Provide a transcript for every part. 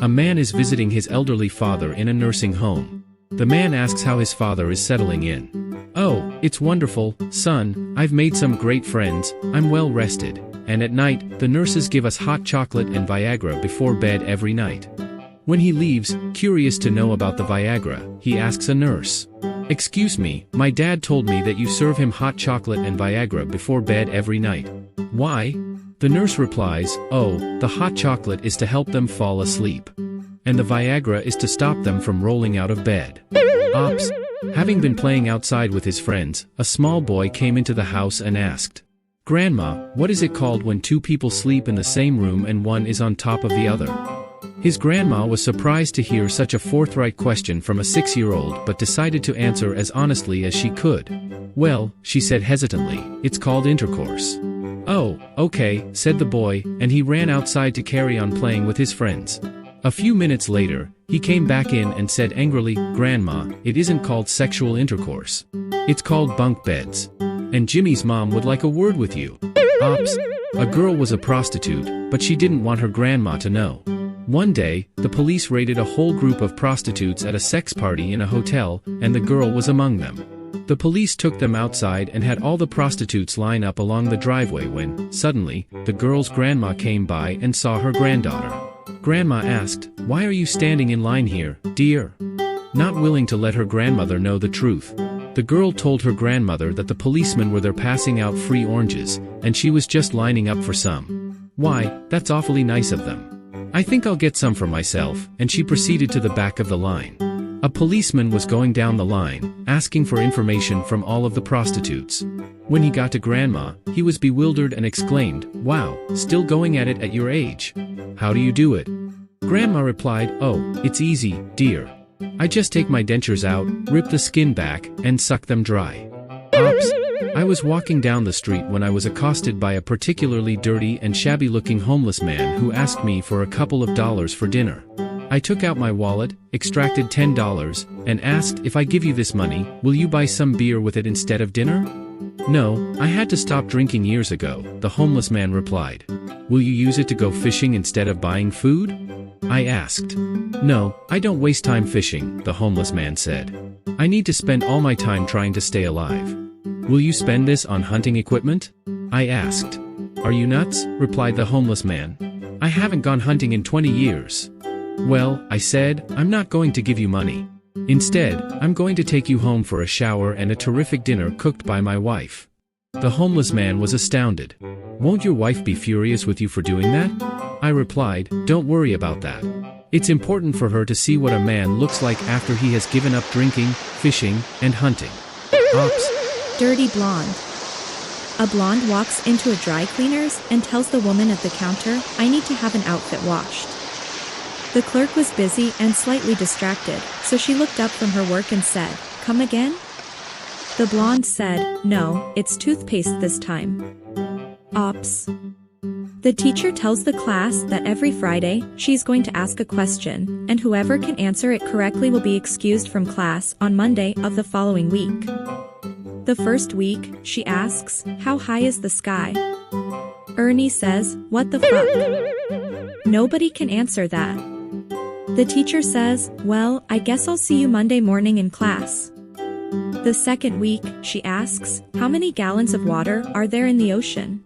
A man is visiting his elderly father in a nursing home. The man asks how his father is settling in. "Oh, it's wonderful, son, I've made some great friends, I'm well rested, and at night, the nurses give us hot chocolate and Viagra before bed every night." When he leaves, curious to know about the Viagra, he asks a nurse, "Excuse me, my dad told me that you serve him hot chocolate and Viagra before bed every night. Why?" The nurse replies, "Oh, the hot chocolate is to help them fall asleep. And the Viagra is to stop them from rolling out of bed." Ops. Having been playing outside with his friends, a small boy came into the house and asked, "Grandma, what is it called when two people sleep in the same room and one is on top of the other?" His grandma was surprised to hear such a forthright question from a 6-year-old but decided to answer as honestly as she could. "Well," she said hesitantly, "it's called intercourse." "Oh, okay," said the boy, and he ran outside to carry on playing with his friends. A few minutes later, he came back in and said angrily, "Grandma, it isn't called sexual intercourse. It's called bunk beds. And Jimmy's mom would like a word with you." Ops. A girl was a prostitute, but she didn't want her grandma to know. One day, the police raided a whole group of prostitutes at a sex party in a hotel, and the girl was among them. The police took them outside and had all the prostitutes line up along the driveway when, suddenly, the girl's grandma came by and saw her granddaughter. Grandma asked, "Why are you standing in line here, dear?" Not willing to let her grandmother know the truth, the girl told her grandmother that the policemen were there passing out free oranges, and she was just lining up for some. "Why, that's awfully nice of them. I think I'll get some for myself," and she proceeded to the back of the line. A policeman was going down the line, asking for information from all of the prostitutes. When he got to Grandma, he was bewildered and exclaimed, "Wow, still going at it at your age. How do you do it?" Grandma replied, "Oh, it's easy, dear. I just take my dentures out, rip the skin back, and suck them dry." Ops. I was walking down the street when I was accosted by a particularly dirty and shabby-looking homeless man who asked me for a couple of dollars for dinner. I took out my wallet, extracted $10, and asked, "If I give you this money, will you buy some beer with it instead of dinner?" "No, I had to stop drinking years ago," the homeless man replied. "Will you use it to go fishing instead of buying food?" I asked. "No, I don't waste time fishing," the homeless man said. "I need to spend all my time trying to stay alive." "Will you spend this on hunting equipment?" I asked. "Are you nuts?" replied the homeless man. "I haven't gone hunting in 20 years. "Well," I said, "I'm not going to give you money. Instead, I'm going to take you home for a shower and a terrific dinner cooked by my wife." The homeless man was astounded. "Won't your wife be furious with you for doing that?" I replied, "Don't worry about that. It's important for her to see what a man looks like after he has given up drinking, fishing, and hunting." Ops. Dirty blonde. A blonde walks into a dry cleaner's and tells the woman at the counter, "I need to have an outfit washed." The clerk was busy and slightly distracted, so she looked up from her work and said, "Come again?" The blonde said, "No, it's toothpaste this time." Ops. The teacher tells the class that every Friday, she's going to ask a question, and whoever can answer it correctly will be excused from class on Monday of the following week. The first week, she asks, "How high is the sky?" Ernie says, "What the fuck?" Nobody can answer that. The teacher says, "Well, I guess I'll see you Monday morning in class." The second week, she asks, "How many gallons of water are there in the ocean?"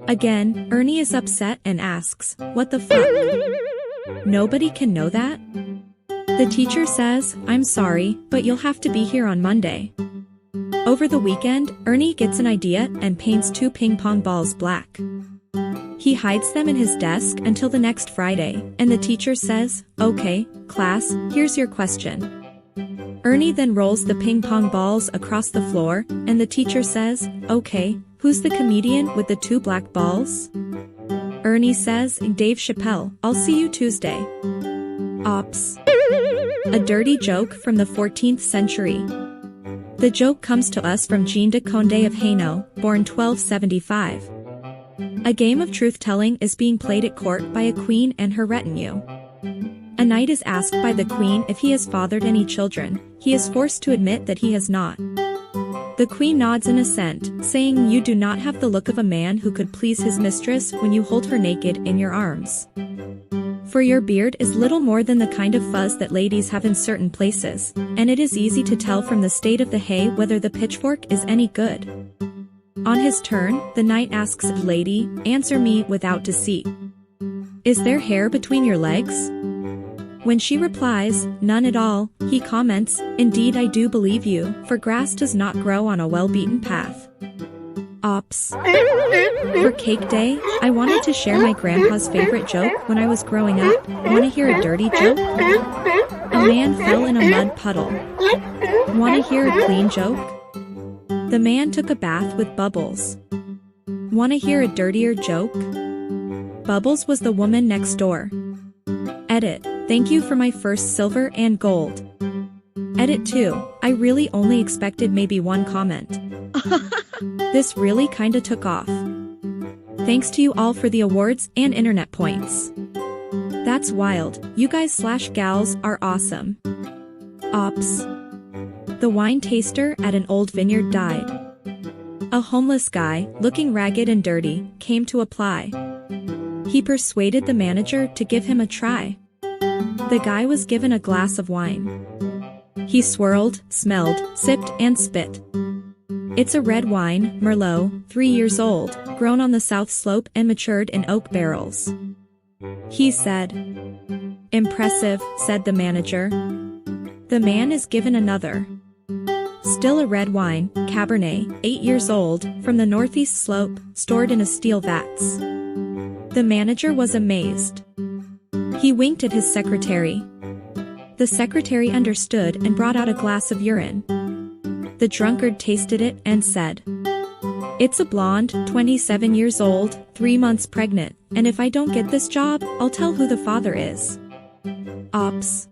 Again, Ernie is upset and asks, "What the fuck?" Nobody can know that. The teacher says, "I'm sorry, but you'll have to be here on Monday." Over the weekend, Ernie gets an idea and paints 2 ping pong balls black. He hides them in his desk until the next Friday, and the teacher says, "Okay, class, here's your question." Ernie then rolls the ping pong balls across the floor, and the teacher says, "Okay, who's the comedian with the 2 black balls?" Ernie says, "Dave Chappelle, I'll see you Tuesday." Ops. A dirty joke from the 14th century. The joke comes to us from Jean de Condé of Hainaut, born 1275. A game of truth-telling is being played at court by a queen and her retinue. A knight is asked by the queen if he has fathered any children. He is forced to admit that he has not. The queen nods in assent, saying you do not have the look of a man who could please his mistress when you hold her naked in your arms. For your beard is little more than the kind of fuzz that ladies have in certain places, and it is easy to tell from the state of the hay whether the pitchfork is any good. On his turn, the knight asks, Lady, answer me without deceit. Is there hair between your legs? When she replies, none at all, he comments, Indeed I do believe you, for grass does not grow on a well-beaten path. Ops. For Cake Day, I wanted to share my grandpa's favorite joke when I was growing up. Wanna hear a dirty joke? A man fell in a mud puddle. Wanna hear a clean joke? The man took a bath with Bubbles. Wanna hear a dirtier joke? Bubbles was the woman next door. Edit. Thank you for my first silver and gold. Edit 2. I really only expected maybe one comment. This really kinda took off. Thanks to you all for the awards and internet points. That's wild. You guys/gals are awesome. Ops. The wine taster at an old vineyard died. A homeless guy, looking ragged and dirty, came to apply. He persuaded the manager to give him a try. The guy was given a glass of wine. He swirled, smelled, sipped, and spit. It's a red wine, Merlot, 3 years old, grown on the south slope and matured in oak barrels. He said. Impressive, said the manager. The man is given another. Still a red wine, Cabernet, 8 years old, from the northeast slope, stored in a steel vats. The manager was amazed. He winked at his secretary. The secretary understood and brought out a glass of urine. The drunkard tasted it and said, It's a blonde, 27 years old, 3 months pregnant, and if I don't get this job, I'll tell who the father is. Ops.